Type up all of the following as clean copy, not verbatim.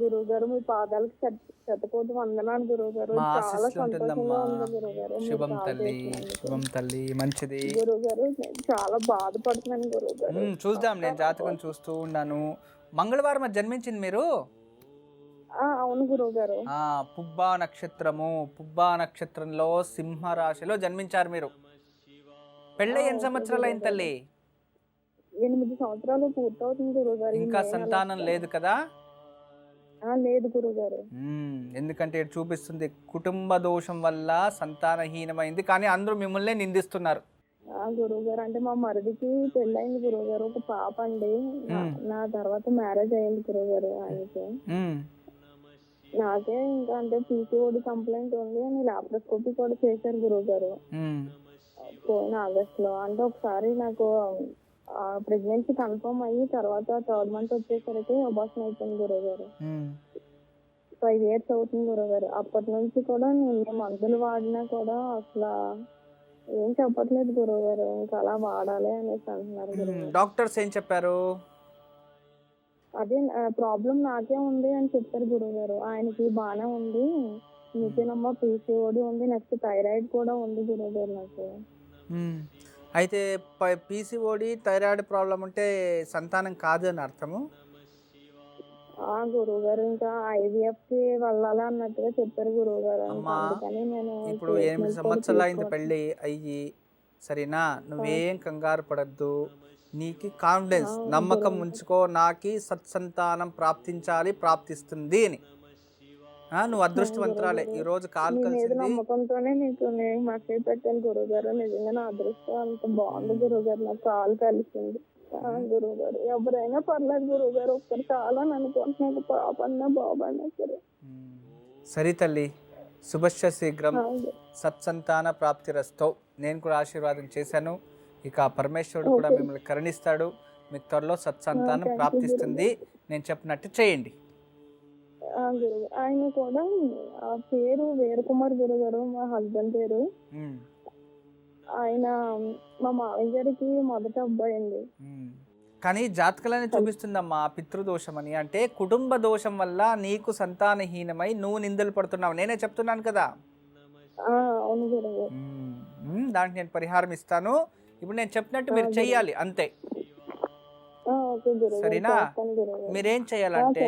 గురువుగారు మీ పాదాలకు శతకోటి వందనాలు గురువుగారు. మా చాలా ఆశీస్సులు సంతోషంగా ఉంటుందమ్మా. ఉంది గురువుగారు మీరు శుభం కాల్ తల్లి, చేసినందుకు. శుభం తల్లి, మంచిది. గురువుగారు నేను చాలా బాధపడుతున్నాను గురువుగారు. చూద్దాం, నేను జాతకం చూస్తూ ఉన్నాను. మంగళవారం జన్మించింది మీరు? అవును గురువుగారు. పుబ్బా నక్షత్రము, పుబ్బా నక్షత్రంలో సింహరాశిలో జన్మించారు మీరు. పెళ్ళై ఎన్ని సంవత్సరాలు అయింది తల్లి? 8 సంవత్సరాలు పూర్తవుతుంది గురువుగారు. ఇంకా సంతానం లేదు కదా? లేదు గురువుగారు. ఎందుకంటే ఇది చూపిస్తుంది కుటుంబ దోషం వల్ల సంతానహీనమైంది, కానీ అందరూ మిమ్మల్ని నిందిస్తున్నారు. గురువుగారు అంటే మా మరిదికి పెళ్ళయింది గురువుగారు, ఒక పాప అండి. నా తర్వాత మ్యారేజ్ అయింది గురువుగారు ఆయనకి. నాకే ఇంకా అంటే పీసీఓడి కంప్లైంట్ ఉంది అని లాప్రోస్కోపీ కూడా చేశారు గురువుగారు పోయిన ఆగస్ట్ లో. అంటే ఒకసారి నాకు ప్రెగ్నెన్సీ కన్ఫర్మ్ అయ్యి తర్వాత 3rd month వచ్చేసరికి అబార్షన్ అయిపోయింది గురువుగారు. 5 years అవుతుంది గురువుగారు. అప్పటి నుంచి కూడా నేను మందులు వాడినా కూడా అసలు ఏం చెప్పట్లేదు గురువుగారు, ఇంకా అలా వాడాలి అనేసి అంటున్నారు. డాక్టర్స్ ఏం చెప్పారు? అదే ప్రాబ్లం నాకే ఉంది అని చెప్పారు గురువుగారు. ఆయనకి బానే ఉంది, మీకేనమ్మా పీసీఓడి ఉంది, నెక్స్ట్ థైరాయిడ్ కూడా ఉంది గురువుగారు నాకు. అయితే పీసీఓడి థైరాయిడ్ ప్రాబ్లం ఉంటే సంతానం కాదు అని అర్థము? గురువుగారు ఇంకా IVF కి వెళ్ళాలి అన్నట్టుగా చెప్పారు గురువుగారు. ఇప్పుడు 8 సంవత్సరాలు అయింది పెళ్ళి అయ్యి, సరేనా? నువ్వేం కంగారు పడద్దు, నీకు కాన్ఫిడెన్స్ నమ్మకం ఉంచుకో, నాకి సత్సంతానం ప్రాప్తించాలి, ప్రాప్తిస్తుంది అని. నువ్వు అదృష్టవంతురాలే. ఈ రోజు కాల్ కలిసింది నమ్మకంతోనే నీకు నేను మెసేజ్ పెట్టాను గురువుగారు. నిజంగా నా అదృష్టం అంత బాగుంది గురువుగారు, నాకు కాల్ కలిసింది. గురువుగారు ఎవరైనా పర్లేదు గురువుగారు, ఒక్కరు కాలని అనుకుంటున్నాను, పాప అన్నా బాబు అన్నా సరే. సరే తల్లి, శుభశ్య శీఘ్రం సత్సంతాన ప్రాప్తిరస్తో. నేను కూడా ఆశీర్వాదం చేశాను. ఇక పరమేశ్వరుడు కూడా మిమ్మల్ని కరుణిస్తాడు, మీకు త్వరలో సత్సంతానం ప్రాప్తిస్తుంది. నేను చెప్పినట్టు చేయండి. గురువు ఆయన కూడా పేరు వీరకుమార్ గురుగారు, మా హస్బెండ్ పేరు. ఆయన మా మామయ్య గారికి మొదటి అబ్బాయి అండి. కానీ జాతకాలని చూపిస్తుందమ్మా పితృదోషం అని. అంటే కుటుంబ దోషం వల్ల నీకు సంతానహీనమై నువ్వు నిందలు పడుతున్నావు. నేనే చెప్తున్నాను కదా. అవును గురువు. దానికి నేను పరిహారం ఇస్తాను. ఇప్పుడు నేను చెప్పినట్టు మీరు చెయ్యాలి అంతే, సరేనా? మీరేం చేయాలంటే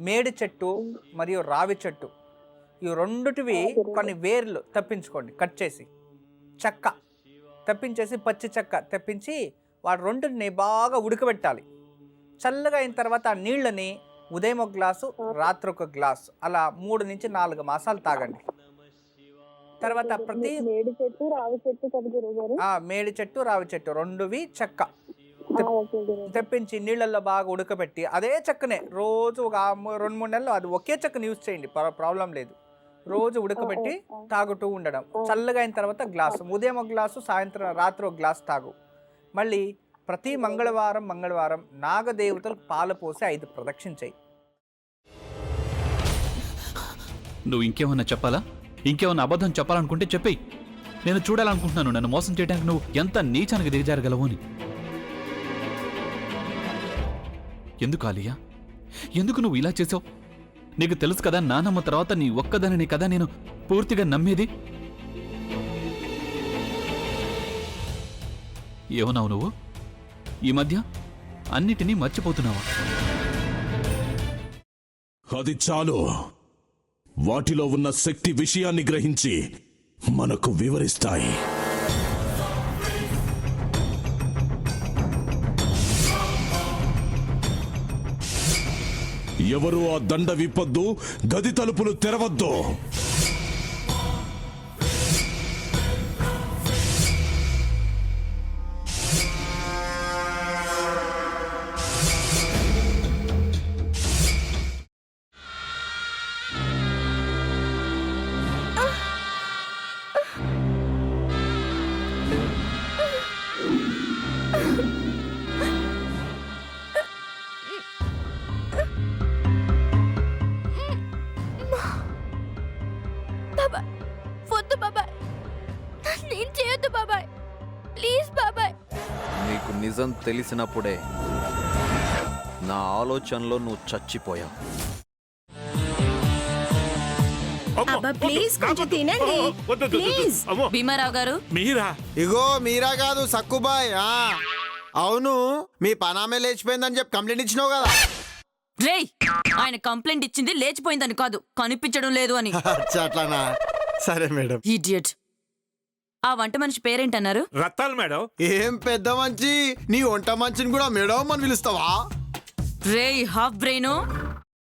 మేడి చెట్టు మరియు రావి చెట్టు, ఈ రెండుటివి కొన్ని వేర్లు తప్పించుకోండి, కట్ చేసి చెక్క తప్పించేసి, పచ్చి చెక్క తెప్పించి వాటి రెండుని బాగా ఉడకబెట్టాలి. చల్లగా అయిన తర్వాత ఆ నీళ్ళని ఉదయం 1 గ్లాసు, రాత్రి 1 గ్లాసు, అలా 3 నుంచి 4 మాసాలు తాగండి. తర్వాత ప్రతి మేడి చెట్టు రావి చెట్టు రెండువి చెక్క తెప్పించి నీళ్ళల్లో బాగా ఉడకబెట్టి, అదే చెక్కనే రోజు ఒక 2-3 నెలలు అది ఒకే చెక్కని యూజ్ చేయండి, ప్రాబ్లం లేదు. రోజు ఉడకబెట్టి తాగుతూ ఉండడం. చల్లగా అయిన తర్వాత గ్లాసు, ఉదయం 1 గ్లాసు, సాయంత్రం రాత్రి 1 గ్లాసు తాగు. మళ్ళీ ప్రతి మంగళవారం నాగదేవతలకు పాలు పోసి 5 ప్రదక్షిణ చేయి. నువ్వు ఇంకేమన్నా చెప్పాలా? ఇంకేమన్నా అబద్ధం చెప్పాలనుకుంటే చెప్పేయి. నేను చూడాలనుకుంటున్నాను నన్ను మోసం చేయడానికి నువ్వు ఎంత నీచానికి దిగజారగలవు అని. ఎందుకు ఆలియా, ఎందుకు నువ్వు ఇలా చేసావు? నీకు తెలుసు కదా నానమ్మ తర్వాత నీ ఒక్కదానిని కదా నేను పూర్తిగా నమ్మేది. ఏమన్నావు నువ్వు? ఈ మధ్య అన్నిటినీ మర్చిపోతున్నావా? అది చాలు. వాటిలో ఉన్న శక్తి విషయాన్ని గ్రహించి మనకు వివరిస్తాయి. ఎవరు ఆ దండ విప్పొద్దు, గది తలుపులు తెరవద్దు. నీకు నిజం తెలిసినప్పుడే నా ఆలోచనలో నువ్వు చచ్చిపోయావు. అబ్బా ప్లీజ్ కొంచెం తినండి ప్లీజ్. భీమారావు గారు మీరా? ఇగో మీరా కాదు సక్కుబాయ్. అవును, మీ పనామే లేచిపోయిందని చెప్పి కంప్లైంట్ ఇచ్చినావు కదా. రేయ్, ఆయన కంప్లైంట్ ఇచ్చింది లేచిపోయిందని కాదు, కనిపించడం లేదు అని. అచ్చా, అట్లానా? సరే మేడం. ఇడియట్. ఆ వంట మనిషి పేరేంటన్నారు? రత్తాలు మేడం. ఏం పెద్ద మంచి, నీ వంట మంచిని కూడా మేడం అని పిలుస్తావా? రేయ్ హాఫ్ బ్రెయిన్,